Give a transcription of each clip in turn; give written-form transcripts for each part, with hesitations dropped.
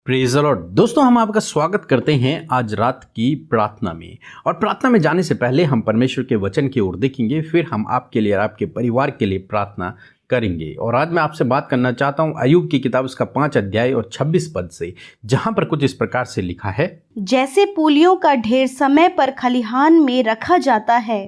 Praise the Lord. दोस्तों, हम आपका स्वागत करते हैं आज रात की प्रार्थना में। और प्रार्थना में जाने से पहले हम परमेश्वर के वचन की ओर देखेंगे, फिर हम आपके लिए और आपके परिवार के लिए प्रार्थना करेंगे। और आज मैं आपसे बात करना चाहता हूं अय्यूब की किताब उसका 5 अध्याय और 26 पद से, जहां पर कुछ इस प्रकार से लिखा है। जैसे पूलियों का ढेर समय पर खलिहान में रखा जाता है,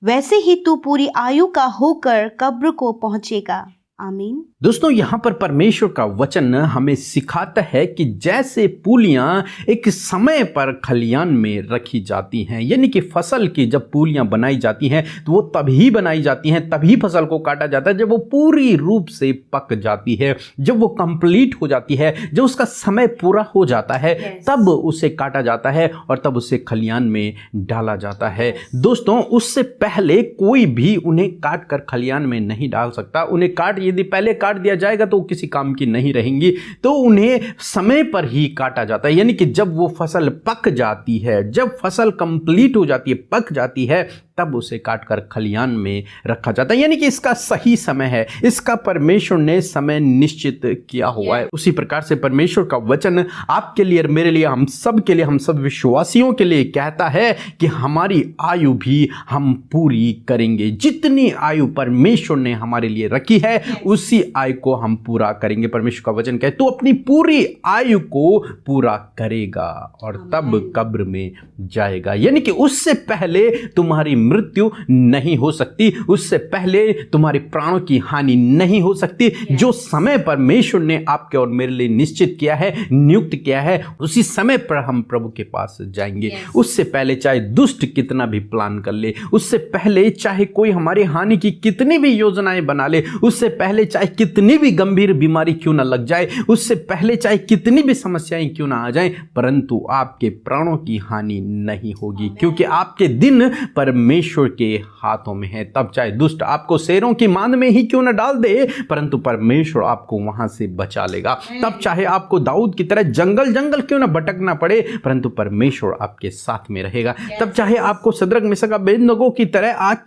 वैसे ही तू पूरी आयु का होकर कब्र को पहुंचेगा। आमीन। दोस्तों, यहाँ पर परमेश्वर का वचन हमें सिखाता है कि जैसे पूलियां एक समय पर खलियान में रखी जाती हैं, यानी कि फसल की जब पूलियां बनाई जाती हैं तो वो तभी बनाई जाती हैं, तभी फसल को काटा जाता है जब वो पूरी रूप से पक जाती है, जब वो कंप्लीट हो जाती है, जब उसका समय पूरा हो जाता है, तब उसे काटा जाता है और तब उसे खलियान में डाला जाता है। दोस्तों, उससे पहले कोई भी उन्हें काट कर खलियान में नहीं डाल सकता। उन्हें यदि पहले काट दिया जाएगा तो किसी काम की नहीं रहेंगी, तो उन्हें समय पर ही काटा जाता है। यानी कि जब वो फसल पक जाती है, जब फसल कंप्लीट हो जाती है, पक जाती है, तब उसे काटकर खलियान में रखा जाता है। यानी कि इसका सही समय है, इसका परमेश्वर ने समय निश्चित किया हुआ है। उसी प्रकार से परमेश्वर का वचन आपके लिए और मेरे लिए, हम सब के लिए, हम सब विश्वासियों के लिए कहता है कि हमारी आयु भी हम पूरी करेंगे। जितनी आयु परमेश्वर ने हमारे लिए रखी है, उसी आयु को हम पूरा करेंगे। परमेश्वर का वचन कहता है, तू अपनी पूरी आयु को पूरा करेगा और तब कब्र में जाएगा। यानी कि उससे पहले तुम्हारी मृत्यु नहीं हो सकती, उससे पहले तुम्हारे प्राणों की हानि नहीं हो सकती। जो समय परमेश्वर ने आपके और मेरे लिए निश्चित किया है, नियुक्त किया है, उसी समय पर हम प्रभु के पास जाएंगे। उससे पहले चाहे दुष्ट कितना भी प्लान कर ले, उससे पहले चाहे कोई हमारी हानि की कितनी भी योजनाएं बना ले, उससे पहले चाहे कितनी भी गंभीर बीमारी क्यों ना लग जाए, उससे पहले चाहे कितनी भी समस्याएं क्यों ना आ जाएं, परंतु आपके प्राणों की हानि नहीं होगी, क्योंकि आपके दिन परमेश्वर के हाथों में है। तब चाहे दुष्ट आपको शेरों की मांद में ही क्यों ना डाल दे, परंतु परमेश्वर आपको वहां से बचा लेगा। तब चाहे आपको दाऊद की तरह जंगल जंगल क्यों ना भटकना पड़े, परंतु परमेश्वर आपके साथ में रहेगा। तब चाहे आपको सदरक मिशक अबेदनगो की तरह आग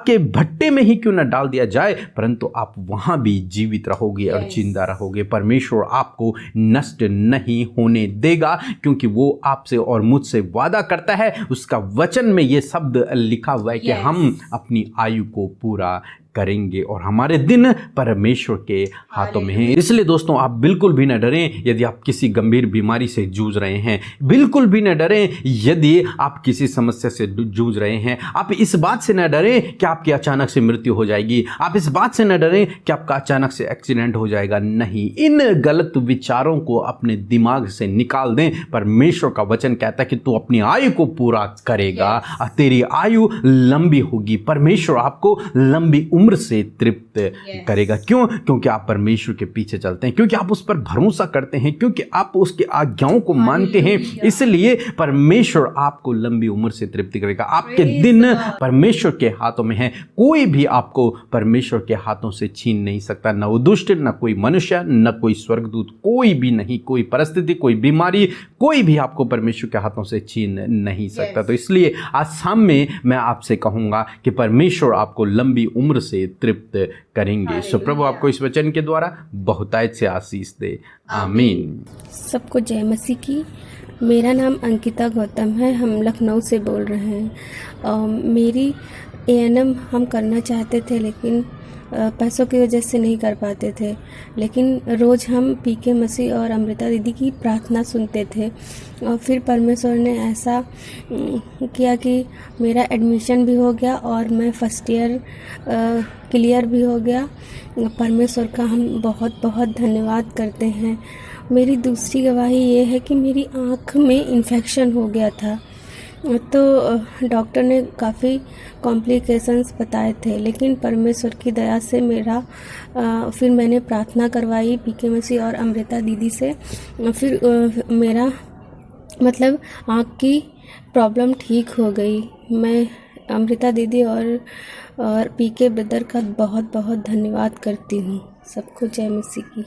के भट्टे में ही क्यों ना डाल दिया जाए, परंतु आप वहां भी जीवित रहोगे और जिंदा रहोगे। परमेश्वर आपको नष्ट नहीं होने देगा, क्योंकि वो आपसे और मुझसे वादा करता है। उसका वचन में ये शब्द लिखा हुआ है कि हम अपनी आयु को पूरा करेंगे और हमारे दिन परमेश्वर के हाथों में हैं। इसलिए दोस्तों, आप बिल्कुल भी न डरें यदि आप किसी गंभीर बीमारी से जूझ रहे हैं, बिल्कुल भी न डरें यदि आप किसी समस्या से जूझ रहे हैं। आप इस बात से न डरें कि आपकी अचानक से मृत्यु हो जाएगी, आप इस बात से न डरें कि आपका अचानक से एक्सीडेंट हो जाएगा। नहीं, इन गलत विचारों को अपने दिमाग से निकाल दें। परमेश्वर का वचन कहता है कि तू अपनी आयु को पूरा करेगा और तेरी आयु लंबी होगी। परमेश्वर आपको लंबी उम्र से तृप्त करेगा। क्यों? क्योंकि आप परमेश्वर के पीछे चलते हैं, क्योंकि आप उस पर भरोसा करते हैं, क्योंकि आप उसके आज्ञाओं को मानते हैं। इसलिए परमेश्वर आपको लंबी उम्र से तृप्त करेगा। आपके दिन परमेश्वर के हाथों में है। कोई भी आपको परमेश्वर के हाथों से छीन नहीं सकता, न वो दुष्ट, न कोई मनुष्य, न कोई स्वर्गदूत, कोई भी नहीं। कोई परिस्थिति, कोई बीमारी, कोई भी आपको परमेश्वर के हाथों से छीन नहीं सकता। तो इसलिए आज शाम में मैं आपसे कहूंगा कि परमेश्वर आपको लंबी उम्र से तृप्त करेंगे। सो प्रभु आपको इस वचन के द्वारा बहुतायत से आशीष दे। आमीन। सबको जय मसीह की। मेरा नाम अंकिता गौतम है, हम लखनऊ से बोल रहे हैं। मेरी ANM हम करना चाहते थे, लेकिन पैसों की वजह से नहीं कर पाते थे। लेकिन रोज़ हम PK मसीह और अमृता दीदी की प्रार्थना सुनते थे और फिर परमेश्वर ने ऐसा किया कि मेरा एडमिशन भी हो गया और मैं फर्स्ट ईयर क्लियर भी हो गया। परमेश्वर का हम बहुत बहुत धन्यवाद करते हैं। मेरी दूसरी गवाही ये है कि मेरी आँख में इन्फेक्शन हो गया था, तो डॉक्टर ने काफ़ी कॉम्प्लिकेशंस बताए थे, लेकिन परमेश्वर की दया से फिर मैंने प्रार्थना करवाई PK मसीह और अमृता दीदी से। फिर मेरा आँख की प्रॉब्लम ठीक हो गई। मैं अमृता दीदी और PK ब्रदर का बहुत बहुत धन्यवाद करती हूँ। सबको जय मसीह की।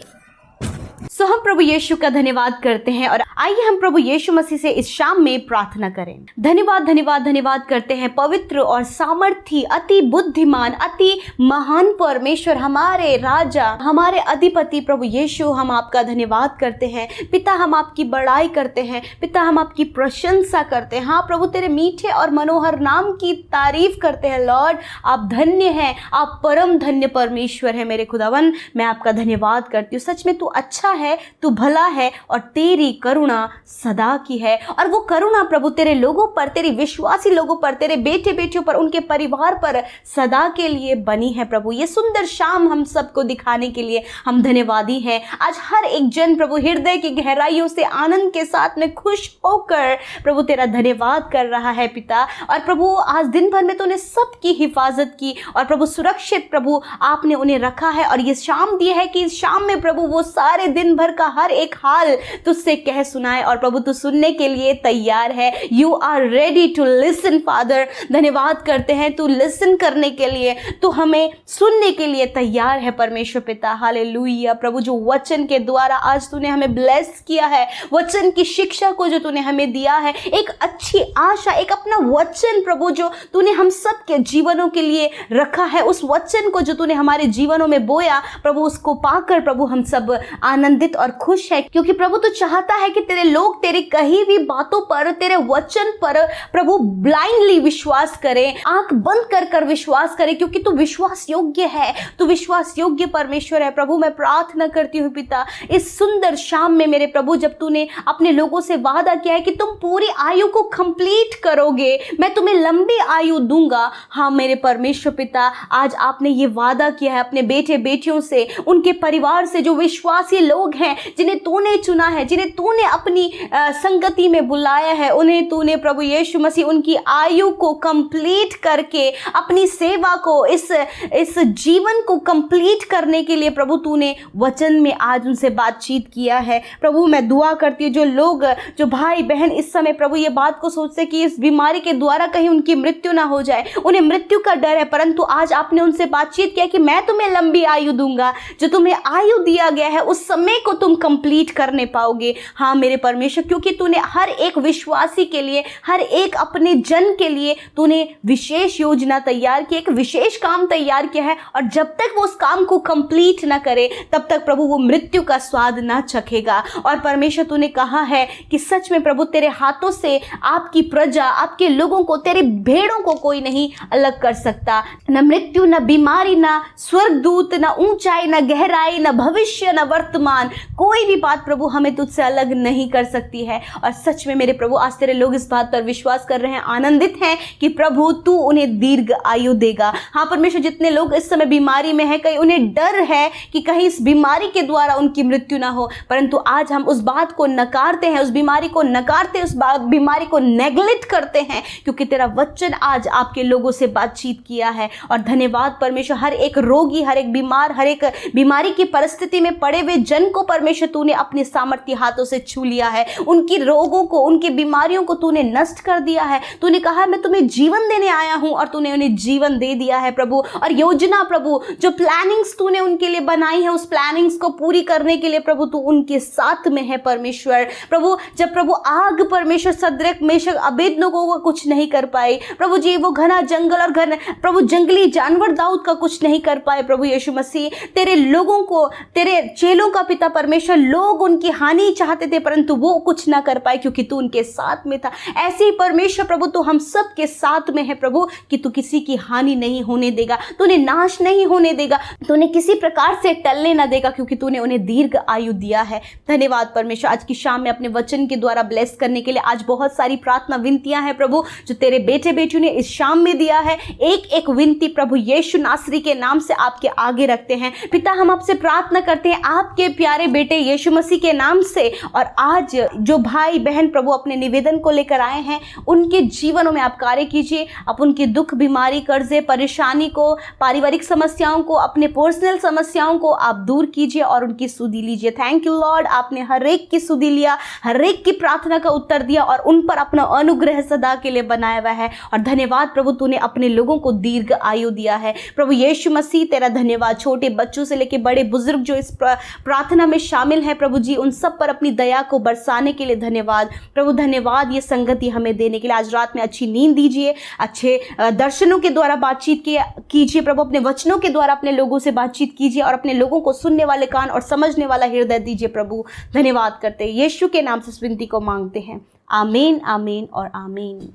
सो हम प्रभु यीशु का धन्यवाद करते हैं और आइए हम प्रभु यीशु मसीह से इस शाम में प्रार्थना करें। धन्यवाद धन्यवाद धन्यवाद करते हैं पवित्र और सामर्थी, अति बुद्धिमान, अति महान परमेश्वर, हमारे राजा, हमारे अधिपति प्रभु यीशु, हम आपका धन्यवाद करते हैं। पिता, हम आपकी बड़ाई करते हैं। पिता, हम आपकी प्रशंसा करते हैं। हाँ प्रभु, तेरे मीठे और मनोहर नाम की तारीफ करते हैं। लॉर्ड, आप धन्य हैं, आप परम धन्य परमेश्वर है। मेरे खुदावन, मैं आपका धन्यवाद करती हूँ। सच में तू अच्छा है, तू भला है और तेरी करुणा सदा की है। और वो करुणा प्रभु तेरे लोगों पर, तेरे विश्वासी लोगों पर, तेरे बेटे बेटियों पर, उनके परिवार पर सदा के लिए बनी है। प्रभु, ये सुंदर शाम हम सबको दिखाने के लिए हम धन्यवादी हैं। आज हर एक जन प्रभु हृदय की गहराइयों से आनंद के साथ में खुश होकर प्रभु तेरा धन्यवाद कर रहा है पिता। और प्रभु, आज दिन भर में तूने सबकी हिफाजत की और प्रभु सुरक्षित प्रभु आपने उन्हें रखा है। और ये शाम दी है कि इस शाम में प्रभु वो सारे दिन भर का हर एक हाल तुझसे कह सुनाए। और प्रभु, तू सुनने के लिए तैयार है। You are ready to listen father. धन्यवाद करते हैं, तू लिसन करने के लिए, तू हमें सुनने के लिए तैयार है परमेश्वर पिता। हालेलुया प्रभु, जो वचन के द्वारा आज तूने हमें ब्लेस किया है, वचन की शिक्षा को जो तूने हमें दिया है, एक अच्छी आशा, एक अपना वचन प्रभु जो तूने हम सब के जीवनों के लिए रखा है, उस वचन को जो तूने हमारे जीवनों में बोया प्रभु, उसको पाकर प्रभु हम सब आनंदित और खुश है। क्योंकि प्रभु तू चाहता है कि तेरे लोग तेरी कही हुई बातों पर, तेरे वचन पर प्रभु ब्लाइंडली विश्वास करें, आंख बंद कर कर विश्वास करें, क्योंकि तू विश्वास योग्य है, तू विश्वास योग्य परमेश्वर है। प्रभु, मैं प्रार्थना करती हूँ पिता, इस सुंदर शाम में मेरे प्रभु, जब तूने अपने लोगों से वादा किया है कि तुम पूरी आयु को कंप्लीट करोगे, मैं तुम्हें लंबी आयु दूंगा। हाँ मेरे परमेश्वर पिता, आज आपने ये वादा किया है अपने बेटे बेटियों से, उनके परिवार से, जो विश्वासी लोग हैं जिन्हें तूने चुना है, जिन्हें तूने अपनी संगति में बुलाया है, उन्हें तूने प्रभु यीशु मसीह उनकी आयु को कंप्लीट करके अपनी सेवा को, इस जीवन को कंप्लीट करने के लिए प्रभु तूने वचन में आज उनसे बातचीत किया है। प्रभु, मैं दुआ करती हूँ जो लोग, जो भाई बहन इस समय प्रभु ये बात को सोचते कि इस बीमारी के द्वारा कहीं उनकी मृत्यु ना हो जाए, उन्हें मृत्यु का डर है, परंतु आज आपने उनसे बातचीत किया कि मैं तुम्हें लंबी आयु दूंगा। जो तुम्हें आयु दिया गया है उस समय को तुम कंप्लीट करने पाओगे। हाँ मेरे परमेश्वर, क्योंकि तूने हर एक विश्वासी के लिए, हर एक अपने जन के लिए तूने विशेष योजना तैयार की, एक विशेष काम तैयार किया है। और जब तक वो उस काम को कंप्लीट ना करे तब तक प्रभु वो मृत्यु का स्वाद ना चखेगा। और परमेश्वर, तूने कहा है कि सच में प्रभु तेरे हाथों से आपकी प्रजा, आपके लोगों को, तेरे भेड़ों को कोई नहीं अलग कर सकता। न मृत्यु, न बीमारी, न स्वर्गदूत, न ऊंचाई, न गहराई, न भविष्य, न वर्तमान, कोई भी बात प्रभु हमें तुझसे अलग नहीं कर सकती है। और सच में मेरे प्रभु, आज तेरे लोग इस बात पर विश्वास कर रहे हैं, आनंदित हैं कि प्रभु तू उन्हें दीर्घ आयु देगा। हाँ परमेश्वर, जितने लोग इस समय बीमारी में हैं, कहीं उन्हें डर है कि कहीं इस बीमारी के द्वारा उनकी मृत्यु ना हो, परंतु आज हम उस बात को नकारते हैं, उस बीमारी को नकारते, उस बीमारी को नेग्लेक्ट करते हैं, क्योंकि तेरा वचन आज आपके लोगों से बातचीत किया है। और धन्यवाद परमेश्वर, हर एक रोगी, हर एक बीमार, हर एक बीमारी की परिस्थिति में पड़े हुए जन को परमेश्वर तूने अपने सामर्थ्य हाथों से छू लिया है, उनकी रोगों को, उनकी बीमारियों को तूने नष्ट कर दिया है। तूने कहा मैं तुम्हें जीवन देने आया हूं और तूने उन्हें जीवन दे दिया है प्रभु। और योजना प्रभु, जो प्लानिंग्स तूने उनके लिए बनाई है, उस प्लानिंग्स को पूरी करने के लिए प्रभु तू उनके साथ में है परमेश्वर। प्रभु, जब प्रभु आग परमेश्वर सद्रक मेशक अबेदनगो को कुछ नहीं कर पाए प्रभु जी, वो घना जंगल और घन प्रभु जंगली जानवर दाऊद का कुछ नहीं कर पाए प्रभु यीशु मसीह, तेरे लोगों को, तेरे चेलों का पिता परमेश्वर, लोग उनकी हानि चाहते थे परंतु वो कुछ ना कर पाए क्योंकि तू उनके साथ में था। ऐसे ही परमेश्वर प्रभु तू हम सब के साथ में है प्रभु, कि तू किसी की हानि नहीं होने देगा, तूने नाश नहीं होने देगा, तूने किसी प्रकार से टलने ना देगा, क्योंकि तूने उन्हें दीर्घ आयु दिया है। धन्यवाद परमेश्वर, आज की शाम में अपने वचन के द्वारा ब्लेस करने के लिए। आज बहुत सारी प्रार्थना विनतियां हैं प्रभु जो तेरे बेटे बेटियों ने इस शाम में दिया है। एक एक विनती प्रभु यीशु नासरी के नाम से आपके आगे रखते हैं। पिता, हम आपसे प्रार्थना करते हैं आपके प्यारे बेटे यीशु मसीह के नाम से। और आज जो भाई बहन प्रभु अपने निवेदन को लेकर आए हैं, उनके जीवनों में आप कार्य कीजिए। आप उनके दुख, बीमारी, कर्जे, परेशानी को, पारिवारिक समस्याओं को, अपने पर्सनल समस्याओं को आप दूर कीजिए और उनकी सुधि लीजिए। थैंक यू लॉर्ड, आपने हर एक की सुधि लिया, हर एक की प्रार्थना का उत्तर दिया और उन पर अपना अनुग्रह सदा के लिए बनाया हुआ है। और धन्यवाद प्रभु, तूने अपने लोगों को दीर्घ आयु दिया है। प्रभु यीशु मसीह तेरा धन्यवाद। छोटे बच्चों से लेकर बड़े बुजुर्ग जो इस प्रार्थना प्रार्थना में शामिल हैं प्रभु जी, उन सब पर अपनी दया को बरसाने के लिए धन्यवाद प्रभु। धन्यवाद ये संगति हमें देने के लिए। आज रात में अच्छी नींद दीजिए, अच्छे दर्शनों के द्वारा बातचीत कीजिए प्रभु, अपने वचनों के द्वारा अपने लोगों से बातचीत कीजिए और अपने लोगों को सुनने वाले कान और समझने वाला हृदय दीजिए प्रभु। धन्यवाद करते हैं, यीशु के नाम से विनती को मांगते हैं, आमीन, आमीन और आमीन।